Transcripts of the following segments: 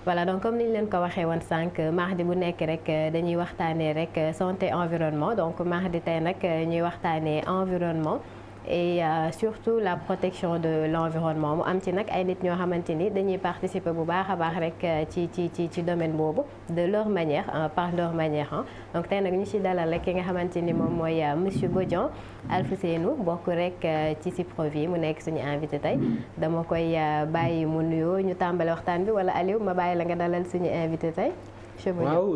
voilà donc comme ni ñu leen ko waxee woon sànq mardi bu nekk rek dañuy waxtaanee rek santé environnement donc mardi tey nag ñuy waxtaanee environnement et surtout la protection de l'environnement mu am ci nag ay nit ñoo xamante ni dañuy participer bu baax a baax rek ci domaine boobu de leur manière par leur manière donc tey nag ñu ci dalal rek ki nga xamante ni moom mooy monsieur Bodian Alfousseynou bokk rek ci Cyprovi mu nekk suñu invité tey dama koy bàyyi mu nuyoo ñu tàmbale waxtaan bi wala Aliou ma bàyyi la nga dalal suñu invité tey. waaw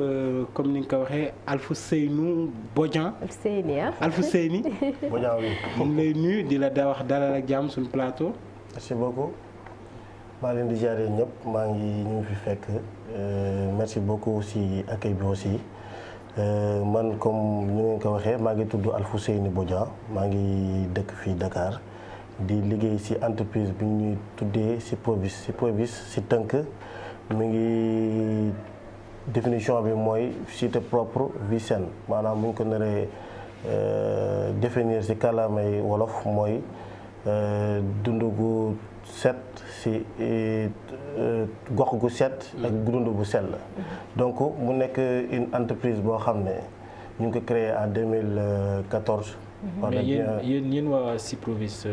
comme ni nga ko waxee Alfousseynou Bodian. Alfousseyni Bodian oui. ñu ngi lay nuyu di la da wax dalal ak jàmm suñu plateau. merci beaucoup maa leen di jaaree ñëpp maa ngi ñu fi fekk merci beaucoup si accueil bi aussi man comme ni ngeen ko waxee maa ngi tudd Alfousseyni Bodian maa ngi dëkk fii Dakar di liggéey si entreprise bi ñuy tuddee Cyprovis si tënk mi ngi. définition bi mooy cité propre vie saine maanaam bu ñu ko naree définir ci kàllaamay wolof mooy dund gu set ci gox gu set ak dund bu sell donc mu nekk une entreprise boo xam ne ñu ngi ko créé en 2014. mais yéen waa Cyprovis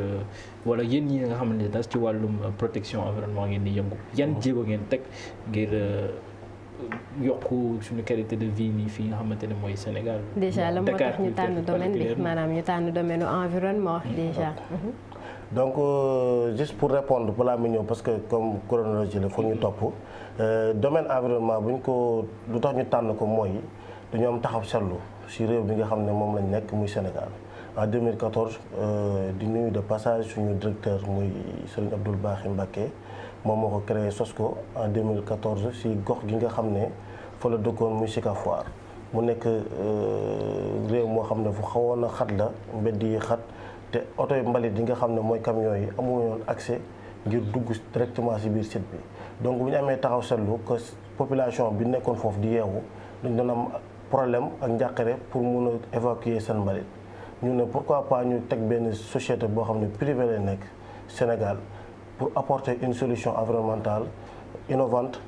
wala yéen ñi nga xamante ne daal ci wàllum protection environnement ngeen di yëngu yan jéego ngeen teg ngir. yokku suñu qualité de vie nii fii nga xamante ne mooy Sénégal. déjà la moo tax ñu tànn domaine bi maanaam ñu tànn domaine environnement déjà. donc juste pour répondre balaa mi ñëw parce que comme chronologie la foog ñu topp domaine environnement bu ñu ko lu tax ñu tànn ko mooy dañu am taxaw seetlu si réew bi nga xam ne moom lañ nekk muy Sénégal en 2014 di nuyu de passage suñu directeur muy Serigne Abdoul Bakhi Mbacké. moom moo ko créé sos ko en 2014 si gox gi nga xam ne fa la dëkkoon muy Sicap Foire mu nekk réew moo xam ne fu xawoon a xat la mbedd yi xat te oto yi mbalit yi nga xam ne mooy camions yi amuñu woon accès ngir dugg directement si biir site bi donc bu ñu amee taxaw seetlu que population bi nekkoon foofu di yeewu dañ doon am problème ak njàqare pour mun a évacuer seen mbalit ñu ne pourquoi pas ñu teg benn société boo xam ne privé lay nekk Sénégal pour apporter une solution environnementale innovante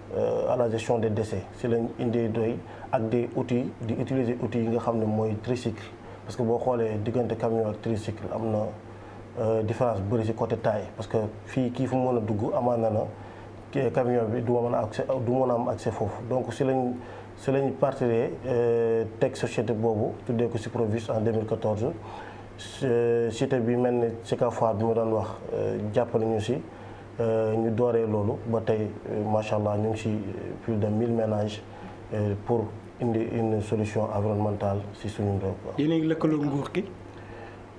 à la gestion des déchets si lañ indi doy ak des outils di utiliser outils yi nga xam ne mooy tricycle parce que boo xoolee diggante camion ak tricycle am na différence bu bëri si côté taille parce que fii kii fu mu mën a dugg amaan na camion bi du ma mën a accès du mën a am accès foofu donc si lañ partiree teg société boobu tuddee ko Cyprovis en 2014 cité bi mel ni Sicap Foire bi ma doon wax jàpp nañu si ñu dooree loolu ba tey macha allah ñu ngi si plus de 1000 ménages pour indi une solution environnementale si suñu réew. yéen a ngi lëkkaloo nguur gi.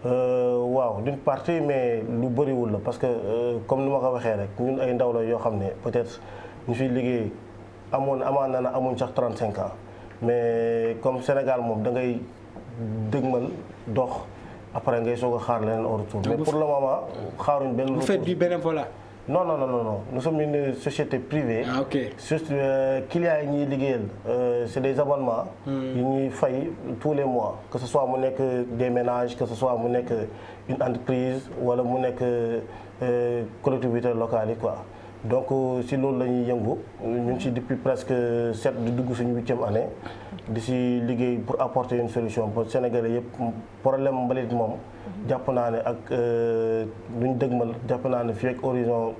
waaw d'une partie mais lu bëriwul la parce que comme ni ma ko waxee rek ñun ay ndaw la yoo xam ne peut-être ñu fiy liggéey amaan na amuñ sax 35 ans mais comme Sénégal moom da ngay dëgmal dox. après ngay soog a xaar leneen au retour. mais pour le moment xaaruñ benn. vous faites du bénévolat. non nous sommes une société privée. ah ok juste clients yi ñuy liggéeyal c'est des abonnements. yi ñuy fay tous les mois que ce soit mu nekk des ménages que ce soit mu nekk une entreprise wala mu nekk collectivité locale yi quoi. donc si loolu la ñuy yëngu ñu ngi si depuis presque 7 di dugg suñu 8e année di si liggéey pour apporter une solution pour Sénégalais yëpp problème mbalit moom jàpp naa ne ak lu ñu dëgmal jàpp naa ne fii ak horizon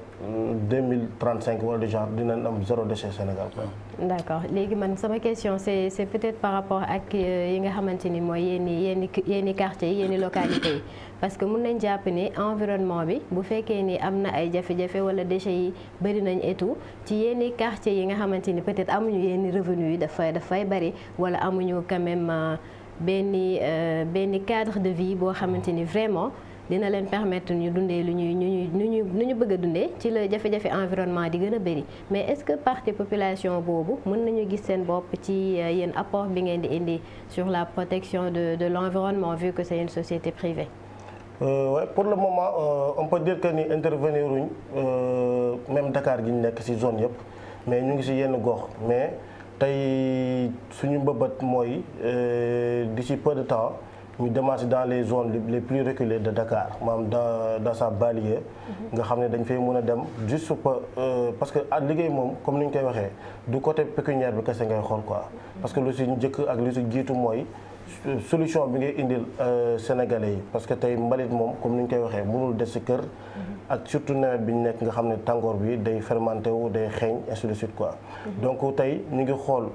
2035 wala déjà dinañ am 0 déchet Sénégal quoi. d'accord léegi man sama question c'est peut-être par rapport ak yi nga xamante ni mooy yenni quartiers yi yenni localités yi parce que mun nañ jàpp ni environnement bi bu fekkee ni am na ay jafe-jafe wala déchets yi bëri nañ et tout ci yenni quartiers yi nga xamante ni peut-être amuñu yenni revenus yi dafay bëri wala amuñu quand même benn cadre de vie boo xamante ni vraiment dina leen permettre ñu dundee lu ñu bëgg a dundee ci la jafe-jafe environnement di gën a bëri mais est-ce que partie population boobu mën nañu gis seen bopp ci yéen apport bi ngeen di indi sur la protection de l'environnement vu que c'est une société privée. Ouais, pour le moment on peut dire que ni intervenir wuñ même Dakar gi ñu nekk ci zone yëpp mais ñu ngi ci yenn gox mais tey suñu mbëbët mooy d'ici peu de temps ñu démarché dans les zones les plus reculées de Dakar maanaam dans sa banlieue nga xam ne dañ fay mën a dem juste parce que liggéey moom comme ni ñu koy waxee du côté pécuniaire bi kese ngay xool quoi parce que lu si njëkk ak lu si jiitu mooy solution bi ngay indil Sénégalais yi parce que tey mbalit moom comme ni ñu koy waxee mënul des si kër ak surtout nawet bi ñu nekk nga xam ne tàngoor bi day fermenté wu day xeeñ ainsi de suite quoi donc tey ñu ngi xool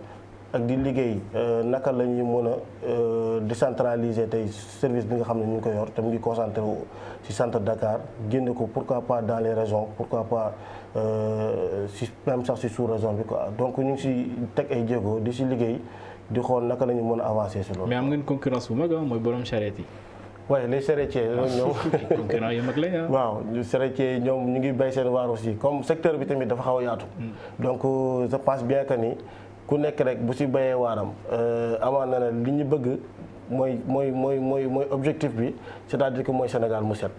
ak di liggéey naka la ñuy mën a décentraliser tey service bi nga xam ne ñu ngi ko yor te mu ngi concentré wu ci centre Dakar génne ko pourquoi pas dans les régions pourquoi pas ci même sax ci sous-région bi quoi donc ñu ngi ci teg ay jéego di ci liggéey di xool naka la ñu mën a avancer ci loolu. mais am ngeen concurrence bu mag mooy borom charrette yi. waaye les charretiers ñoom. concurrent yu mag lañ waaw charretiers ñoom ñu ngi bay seen waar aussi comme secteur bi tamit dafa xaw a yaatu. donc je pense bien que ni. ku nekk rek bu ci bayee waaram amaan na li ñu bëgg mooy objectif bi c'est-à-dire que mooy Sénégal mu set.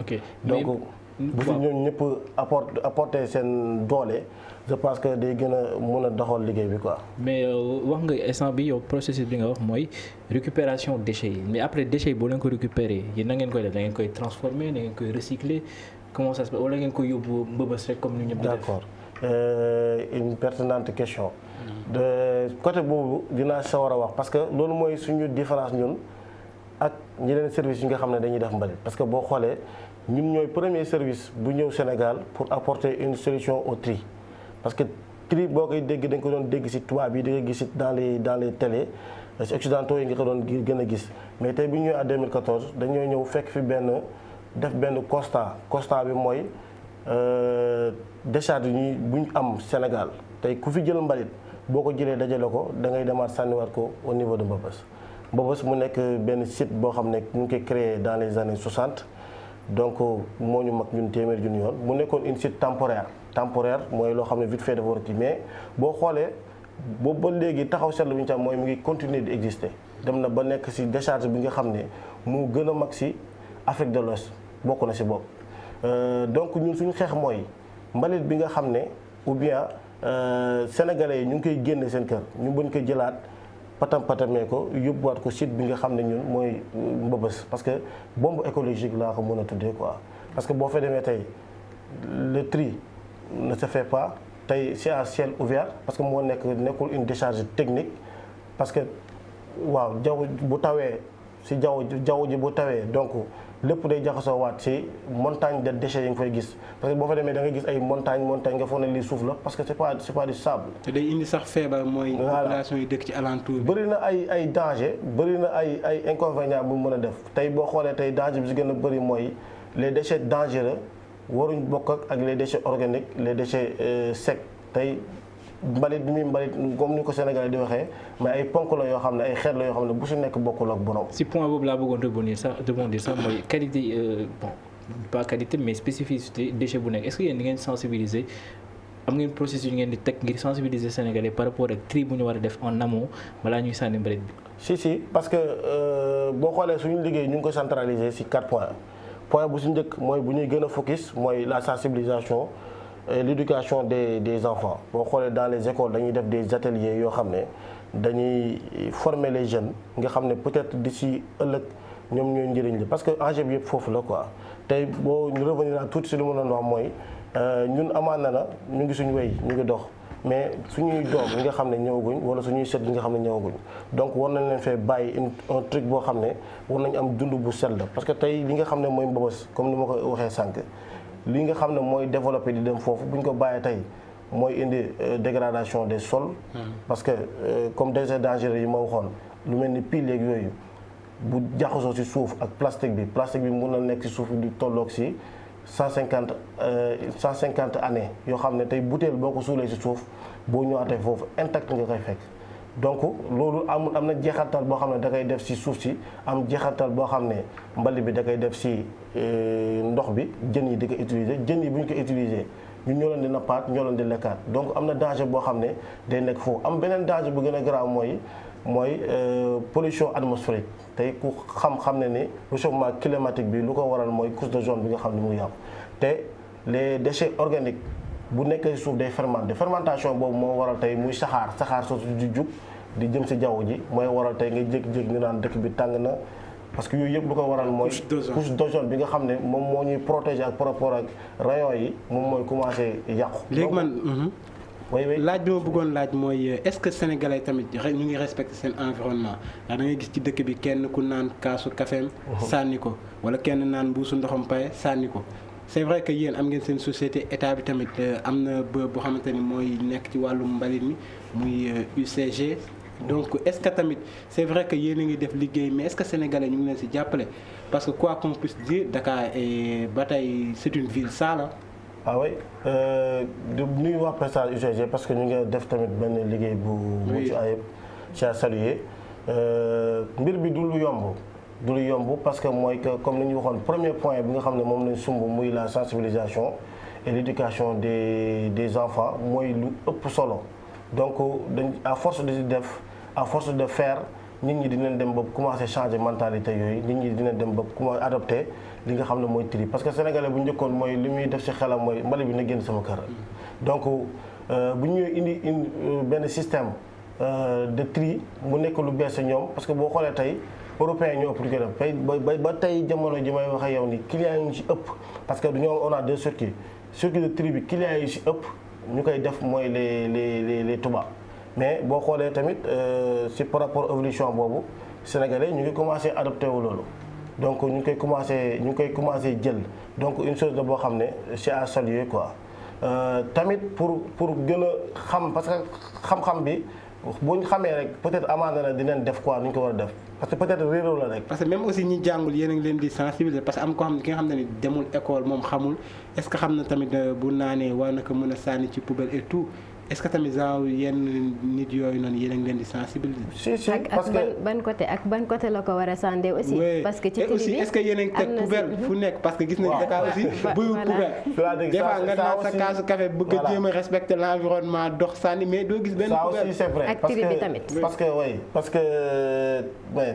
donc bu ci ñoom ñëpp apporter seen doole je pense que day gën a mën a doxal liggéey bi quoi. mais wax nga instant bi yow processus bi nga wax mooy récupération déchets yi mais après déchets yi boo leen ko récupérer yéen na ngeen koy def da ngeen koy transformer da ngeen koy recycler comment ça se passe wala ngeen koy yóbbu mbëbës rek comme ni ñëpp di def. d'accord une pertinente question. de côté boobu dinaa sawar a wax parce que loolu mooy suñu différence ñun ak ñeneen service yi nga xam ne dañuy def mbalit parce que boo xoolee ñun ñooy premier service bu ñëw Sénégal pour apporter une solution au tri parce que tri boo koy dégg dañ ko doon dégg ci tubaab yi di nga gis dans les télé ci occidentaux yi nga ko doon gën a gis mais tey bi ñu ñëwee en 2014 dañoo ñëw fekk fi def benn constat bi mooy décharge yi bu ñu am Sénégal tey ku fi jël mbalit boo ko jëlee dajale ko da ngay demaat sànniwaat ko au niveau de Mbëbës mu nekk benn site boo xam ne ñu ngi koy créé dans les années 60 donc moo ñu mag ñun téeméer junni yoon mu nekkoon une site temporaire mooy loo xam ne vite fait dafa war a kii mais boo xoolee boobu ba léegi taxaw seetlu bi ñu ci am mooy mu ngi continuer di exister dem na ba nekk ci décharge bi nga xam ne mu gën a mag ci Afrique de l'Ouest bokk na ci bopp donc ñun suñu xeex mooy mbalit bi nga xam ne ou bien sénégalais yi ñu ngi koy génne seen kër ñu bañ ko jëlaat patamee ko yóbbuwaat ko site bi nga xam ne ñun mooy Mbëbës parce que bombe écologique laa ko mën a tuddee quoi parce que boo fa demee tey le tri ne se fait pas tey c'est à ciel ouvert parce que moo nekkul une décharge technique parce que waaw jaww bu tawee si jaww ji bu tawee donc lépp day jaxasoo waat ci montagne de déchets yi nga fay gis parce que boo fa demee da nga gis ay montagne nga foog ne lii suuf la parce que c'est pas du sable. te day indi sax feebar mooy. population yi dëkk ci alentour bi. bëri na ay danger bëri na ay inconvénients bu mën a def tey boo xoolee tey danger bi si gën a bëri mooy les déchets dangereux waruñ bokk ak les déchets organiques les déchets secs tey. mbalit bi muy mbalit comme ni ko Sénégal di waxee mais ay ponk la yoo xam ne ay xeet la yoo xam ne bu su nekk bokkul ak borom. si point boobu laa bëggoon rebondir sax mooy qualité pas qualité mais spécificité déchet bu nekk est-ce que yéen di ngeen sensibiliser am ngeen processus yu ngeen di teg ngir sensibiliser Sénégalais par rapport ak tri bu ñu war a def en amont balaa ñuy sànni mbalit bi. si parce que boo xoolee suñu liggéey ñu ngi ko centraliser si 4 points point bu su njëkk mooy bu ñuy gën a focus mooy la sensibilisation. L'éducation des enfants boo xoolee dans les écoles dañuy def des ateliers yoo xam ne dañuy former les jeunes nga xam ne peut-être d'ici ëllëg ñoom ñooy njëriñ li parce que enjeu bi yëpp foofu la quoi tey boo ñu revenir à tuuti si lu ma doon wax mooy ñun amaan na ñu ngi suñu wéy ñu ngi dox mais suñuy doom yi nga xam ne ñëwaguñ wala suñuy sët yi nga xam ne ñëwaguñ donc war nañ leen fee bàyyi un truc boo xam ne war nañ am dund bu sell parce que tey li nga xam ne mooy Mbëbës comme ni ma ko waxee sànq. li nga xam ne mooy développé di dem foofu bu ñu ko bàyyee tey mooy indi dégradation des sols. parce que comme déchets dangereux yi ma waxoon lu mel ni pile yeeg yooyu bu jaxasoo ci suuf ak plastique bi mun na nekk ci suuf di tolloog ci 150 années yoo xam ne tey bouteille boo ko suulee ci suuf boo ñëwaatee foofu intact nga koy fekk. donc loolu am na jeexantal boo xam ne da koy def ci suuf si am jeexantal boo xam ne mbalit bi da koy def ci ndox bi jën yi di ko utiliser jën yi bu ñu ko utiliser ñun ñoo leen di nappaat ñoo leen di lekkaat donc am na danger boo xam ne day nekk foofu am beneen danger bu gën a grave mooy pollution atmosphérique tey ku xam ne ni réchauffement climatique bi lu ko waral mooy couche d'ozone bi nga xam ne mu yàqu te les déchets organiques bu nekkee suuf day fermentation boobu moo waral tey muy saxaar soosu di jug di jëm ci jaww ji mooy waral tey nga jékki-jékki ñu naan dëkk bi tàng na parce que yooyu yëpp lu ko waral mooy couche d'ozone bi nga xam ne moom moo ñuy protéger ak par rapport ak rayon yi moom mooy commencé yàqu. léegi man laaj bi ma bëggoon laaj mooy est-ce que sénégalais tamit ñu ngi respecté seen environnement ndax da ngay gis ci dëkk bi kenn ku naan kaasu kafeem sànni ko wala kenn naan mbuusu ndoxam paye sànni ko. c'est vrai que yéen am ngeen seen société état bi tamit am na boo xamante ni mooy nekk ci wàllum mbalit mi muy UCG. donc est-ce que tamit c'est vrai que yéen a ngi def liggéey mais est-ce que sénégalais ñu ngi leen ci jàppale parce que quoi qu'on puisse dire Dakar est ba tey c'est une ville sale. ah oui di nuyu wax passage UCG parce que ñu ngi def tamit benn liggéey bu mucc ayib ci à saluer mbir bi du lu yomb. du lu yomb parce que mooy que comme ni ñu waxoon premier point bi nga xam ne moom lañ sumb muy la sensibilisation et l'éducation des enfants mooy lu ëpp solo donc dañ à force de def à force de faire nit ñi dinañ dem ba commencer changer mentalité yooyu nit ñi dinañ dem ba commencer adopter li nga xam ne mooy tri parce que sénégalais bu njëkkoon mooy li muy def ci xelam mooy mbali bi na génn sama kër donc bu ñu indi benn système de tri mu nekk lu bees ñoom parce que boo xoolee tey européens ñoo ëpp di ko def ba tey jamono ji may wax ak yow ni clients yi ñu ci ëpp parce que dañoo on a deux circuits de tri bi clients yi ci ëpp ñu koy def mooy les tubaab mais boo xoolee tamit ci par rapport évolution boobu sénégalais ñu ngi commencé adopté wu loolu donc ñu ngi koy commencé jël donc une chose la boo xam ne c'est à saluer quoi tamit pour gën a xam parce que xam-xam bi bu ñu xamee rek peut-être amaana na dinañ def quoi nu ñu ko war a def parce que peut-être réeróo la rek. parce que même aussi ñi jàngul yéen a ngi leen di sensibiliser parce que am ko xam ne ki nga xam ne ni demul école moom xamul est-ce que xam na tamit bu naanee war na ko mën a sànni ci poubelle et tout est-ce que tamit genre yenn nit yooyu noonu yéen a ngi leen di sensibiliser. si parce que ban côté la ko war a sànni aussi. parce que ci aussi est-ce que yéen a ngi teg poubelle fu nekk parce que gis nañu Dakar aussi buyul poubelle. des fois nga naan sa kaasu café bëgg a jéem a respecter l'environnement dox sànni mais doo gis benn poubelle. ça aussi c'est vrai parce que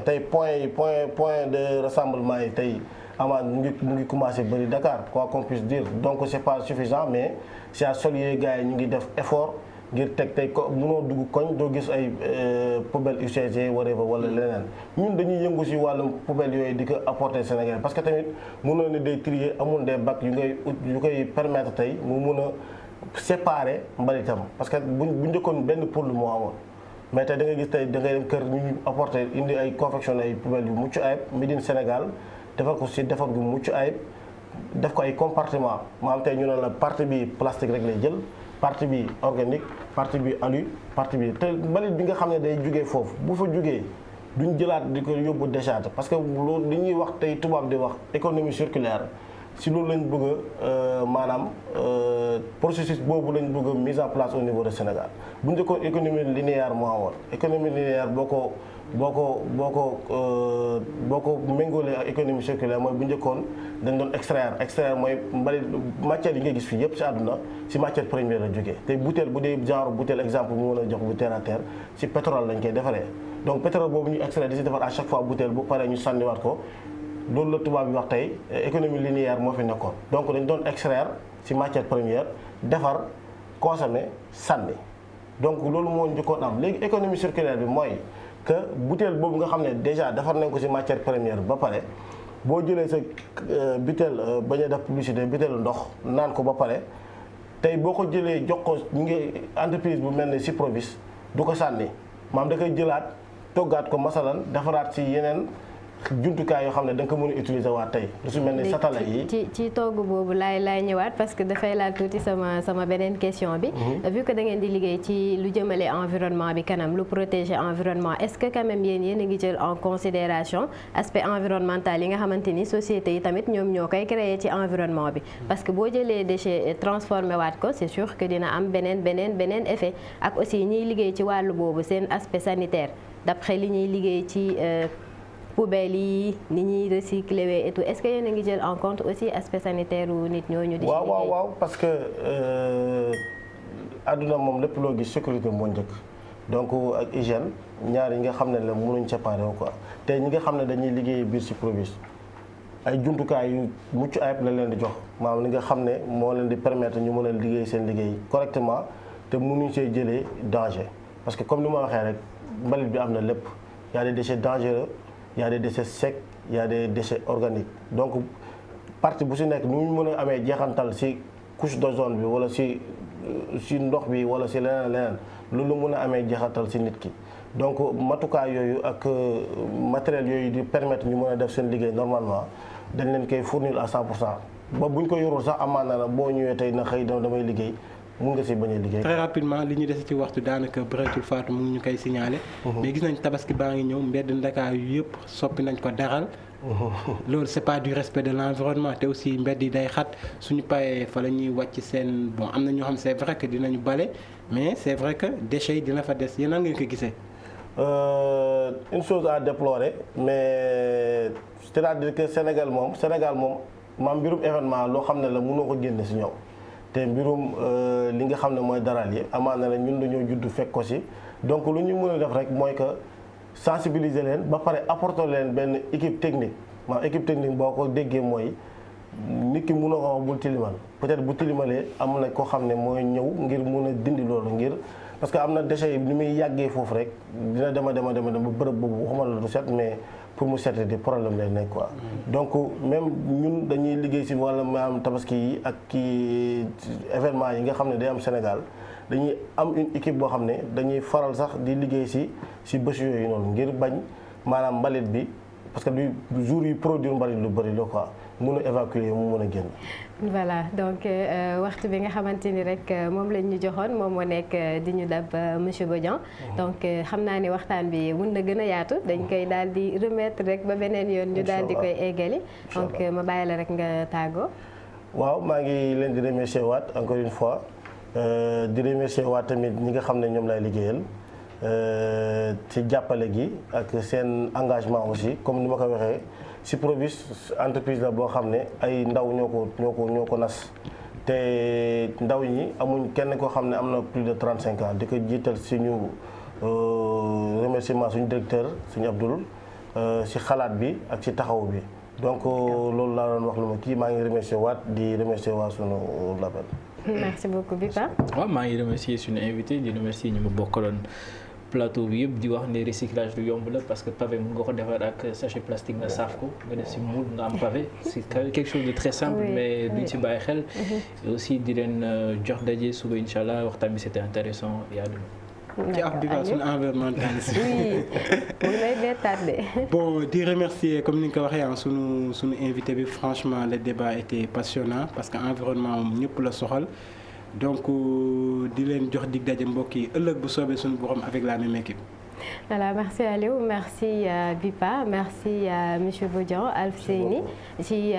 tey point de rassemblement yi tey amaan mu ngi commencé bëri Dakar quoi qu'on puisse dire donc c'est pas suffisant mais c'est à saluer gars yi ñu ngi def effort ngir teg tey ko mënoo dugg koñ doo gis ay poubelle UCG wala leneen ñun dañuy yëngu ci wàllum poubelle yooyu di ko apporter Sénégal parce que tamit mënoo ne day trier amul des bacs yu koy permettre tey mu mun a séparer mbalitam parce que bu njëkkoon benn poul moo amoon mais tey da ngay gis tey da ngay dem kër ñu apporter indi ay confectionné ay poubelles yu mucc ayib Médine Sénégal defar ko ci defar gu mucc ayib def ko ay compartiment maanaam tey ñu ne la partie bi plastique rek lay jël partie bi organique partie bi alu partie bi te mbalit bi nga xam ne day jugee foofu bu fa jugee duñ jëlaat di ko yóbbu décharge parce que loolu li ñuy wax tey tubaab di wax économie circulaire si loolu lañ bëgg a maanaam processus boobu lañ bëgg a mise en place au niveau de Sénégal bu njëkkoon économie linéaire moo amoon économie linéaire boo ko méngoolee ak économie circulaire mooy bu njëkkoon dañ doon extraire mooy mbalit matière yi nga gis fii yëpp si àdduna si matière première la jógee te butéel bu dee genre butéel exemple mu mën a jox bu terre à terre si pétrole lañ koy defaree donc pétrole boobu ñu extraire di si defar à chaque fois butéel bu paree ñu sànniwaat ko loolu la tubaab bi wax tey économie linéaire moo fi nekkoon donc dañ doon extraire ci matière première defar consommer sànni donc loolu moo njëkkoon am léegi économie circulaire bi mooy que butéel boobu nga xam ne déjà defar nañ ko ci matière première ba pare boo jëlee sa butéel bañ a def publicité butéelu ndox naan ko ba pare tey boo ko jëlee jox ko ñu ngi entreprise bu mel ne Ciprovis du ko sànni maam da koy jëlaat toggaat ko masalan defaraat ci yeneen jumtukaay yoo xam ne da nga ko mën a utiliser waat tey lu su mel ni satala yi ci togg boobu laay ñëwaat parce que dafay laal tuuti sama beneen question bi vu que da ngeen di liggéey ci lu jëmale environnement bi kanam lu protéger environnement est-ce que quand même yéen a ngi jël en considération aspect environnemental yi nga xamante ni sociétés yi tamit ñoom ñoo koy créer ci environnement bi parce que boo jëlee déchet transformé waat ko c'est sûr que dina am beneen effet ak aussi ñiy liggéey ci wàllu boobu seen aspect sanitaire d'après li ñuy liggéey ci poubelle yi ni ñuy recycler et tout est-ce que yéen a ngi jël en compte aussi aspect sanitaire wu nit ñooñu. waaw parce que àdduna moom lépp loo gis sécurité moo njëkk donc ak hygiène ñaar yi nga xam ne la mënuñ séparer wu quoi te ñi nga xam ne dañuy liggéey biir ci Ciprovis ay jumtukaay yu mucc ayib la leen di jox maanaam li nga xam ne moo leen di permettre ñu mën a liggéey seen liggéey correctement te mënuñ see jëlee danger parce que comme ni ma waxee rek mbalit bi am na lépp y a des déchets dangereux. Il y a des déchets secs, y a des déchets organiques donc partie bu si nekk nu ñu mën a amee jeexantal si couche d'ozone bi wala si ndox bi wala si leneen loolu mën a amee jeexantal si nit ki donc matukaay yooyu ak matériel yooyu di permettre ñu mën a def seen liggéey normalement dañ leen koy fournir à 100% ba buñ ko yorul sax amaana la boo ñëwee tey na xëy damay liggéey mun nga si bañ a liggéey. très rapidement li ñu des ci waxtu daanaka bëreetul Fatou mu ngi ñu koy signaler. mais gis nañ tabaski baa ngi ñëw mbedd Ndakaar yu yëpp soppi nañ ko daral. loolu c'est pas du respect de l'environnement te aussi mbedd yi day xat suñu paree fa la ñuy wàcc seen bon am na ñoo xam c'est vrai que dinañu bale mais c'est vrai que déchets yi dina fa des yéen a ngeen ko gisee. Une chose à déplorer mais c'est-à-dire que Sénégal moom maam mbirum événement loo xam ne la mënoo ko génne si ñoom te mbirum li nga xam ne mooy daral yi amaana la ñun dañoo judd fekk ko si donc lu ñu mën a def rek mooy que sensibiliser leen ba pare apporter leen benn équipe technique maanaam équipe technique boo ko déggee mooy nit ki mun a ko wax bul tilimal peut-être bu tilimalee am na koo xam ne mooy ñëw ngir mun a dindi loolu ngir parce que am na déchets yi ni muy yàggee foofu rek dina dema ba bërëb boobu waxuma la du set mais pour mu seete di problème lay nekk quoi. donc même ñun dañuy liggéey si wàlla maanaam tabaski yi ak kii événement yi nga xam ne day am Sénégal dañuy am une équipe boo xam ne dañuy faral sax di liggéey si bés yooyu noonu ngir bañ maanaam mbalit bi parce que du jour yi produire mbalit lu bëri la quoi mun a évacuer mu mën a génn. voilà donc waxtu bi nga xamante ni rek moom lañ ñu joxoon moom moo nekk di ñu dab monsieur Bodian donc xam naa ni waxtaan bi mun na gën a yaatu dañ koy daal di remettre rek ba beneen yoon ñu daal di koy eggali donc ma bàyyi la rek nga tàggoo. waaw maa ngi leen di remercier waat encore une fois di remercier waat tamit ñi nga xam ne ñoom lay liggéeyal ci jàppale gi ak seen engagement aussi comme ni ma ko waxee. Syprovis entreprise la boo xam ne ay ndaw ñoo ko nas te ndaw ñi amuñ kenn koo xam ne am na plus de 35 ans di ko jiital suñu remerciement suñu directeur suñu Abdoul si xalaat bi ak si taxaw bi donc loolu laa doon wax lu ma kii maa ngi remercier waat di remercier waa suñu label. merci beaucoup Bipa. waaw maa ngi remercier suñu invité di remercier ñu ma bokkaloon plateau bi yëpp di wax ne recyclage du yomb la parce que pavé mun nga ko defar ak sachet plastique nga saaf ko nga def si moule nga am pavé c'est quelque chose de très simple mais duñ si bàyyi xel et aussi di leen jox daje suba incha allah waxtaan bi c'était intéressant yaa ci ab bi suñu environnementaliste. oui mu ngi lay bettaat de. bon di remercier comme ni nga ko waxee suñu invité bi franchement le débat était passionnant parce que environnement moom ñëpp la soxal. donc di leen jox dig daje mbokk yi ëllëg bu soobee suñu borom avec la même équipe. voilà merci Aliou merci Bipa merci monsieur Bodian Alfousseyni ci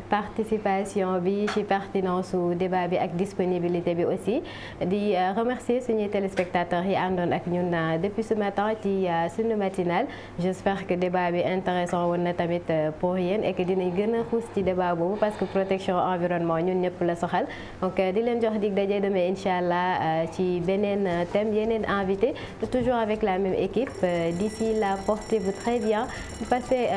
participation bi ci pertinence su débat bi ak disponibilité bi aussi di remercier suñuy téléspectateurs yi àndoon ak ñun depuis ce matin ci suñu matinale j'espère que débat bi intéressant woon na tamit pour yéen et que dinañ gën a xuus ci débat boobu parce que protection environnement ñun ñëpp la soxal donc di leen jox dig daje demee incha allah ci beneen thème yeneen invité toujours avec la même équipe d'ici là portez-vous très bien passez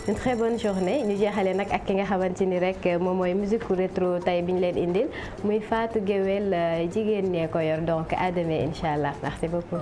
une très bonne journée ñu jeexale nag ak ki nga xamante ni rek moom mooy musique rétro tey bi ñu leen indil muy Fatou Guewel jigéen ñee ko yor donc à demain incha allah merci beaucoup.